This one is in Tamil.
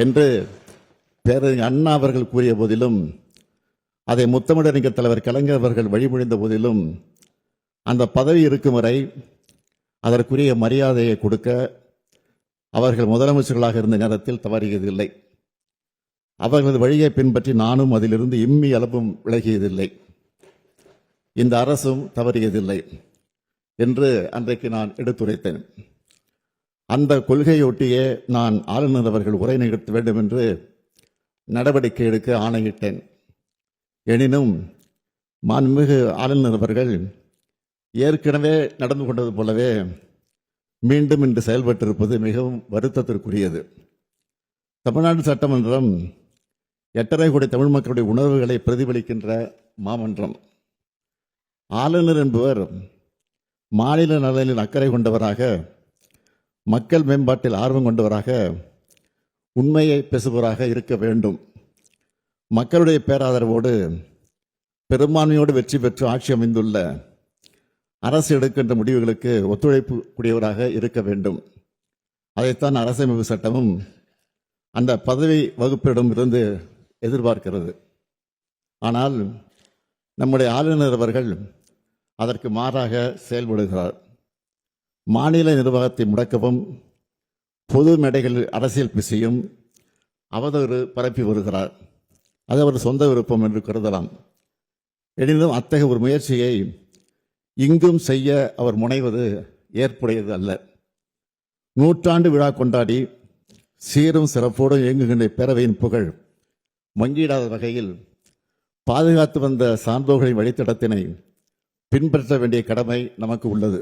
என்று பேரறிஞர் அண்ணா அவர்கள் கூறிய போதிலும், அதை முத்தமிழறிஞர் தலைவர் கலைஞர் அவர்கள் வழிமொழிந்த போதிலும், அந்த பதவி இருக்கும் வரை அதற்குரிய மரியாதையை கொடுக்க அவர்கள் முதலமைச்சர்களாக இருந்த நேரத்தில் தவறியதில்லை. அவர்களது வழியை பின்பற்றி நானும் அதிலிருந்து இம்மி அளவும் விலகியதில்லை. இந்த அரசும் தவறியதில்லை என்று அன்றைக்கு நான் எடுத்துரைத்தேன். அந்த கொள்கையொட்டியே நான் ஆளுநர் அவர்கள் உரை நிகழ்த்த வேண்டும் என்று நடவடிக்கை எடுக்க ஆணையிட்டேன். எனினும் மாண்புமிகு ஆளுநர் அவர்கள் ஏற்கனவே நடந்து கொண்டது போலவே மீண்டும் இன்று செயல்பட்டிருப்பது மிகவும் வருத்தத்திற்குரியது. தமிழ்நாடு சட்டமன்றம் 8.5 கோடி தமிழ் மக்களுடைய உணர்வுகளை பிரதிபலிக்கின்ற மாமன்றம். ஆளுநர் என்பவர் மாநில நலனில் அக்கறை கொண்டவராக, மக்கள் மேம்பாட்டில் ஆர்வம் கொண்டவராக, உண்மையை பேசுபவராக இருக்க வேண்டும். மக்களுடைய பேராதரவோடு பெரும்பான்மையோடு வெற்றி பெற்று ஆட்சி அமைந்துள்ள அரசு எடுக்கின்ற முடிவுகளுக்கு ஒத்துழைப்பு கூடியவராக இருக்க வேண்டும். அதைத்தான் அரசமைப்பு சட்டமும் அந்த பதவி வகுப்பிடம் இருந்து எதிர்பார்க்கிறது. ஆனால் நம்முடைய ஆளுநர் அவர்கள் அதற்கு மாறாக செயல்படுகிறார். மாநில நிர்வாகத்தை முடக்கவும், பொது மேடைகளில் அரசியல் பேசியும் அவதூறு பரப்பி வருகிறார். அது அவர் சொந்த விருப்பம் என்று கருதலாம். எனினும் அத்தகைய ஒரு முயற்சியை இங்கும் செய்ய அவர் முனைவது ஏற்புடையது அல்ல. நூற்றாண்டு விழா கொண்டாடி சீரும் சிறப்போடு இயங்குகின்ற பேரவையின் புகழ் மங்கிடாத வகையில் பாதுகாத்து வந்த சான்றோர்களின் வழித்தடத்தினை பின்பற்ற வேண்டிய கடமை நமக்கு உள்ளது.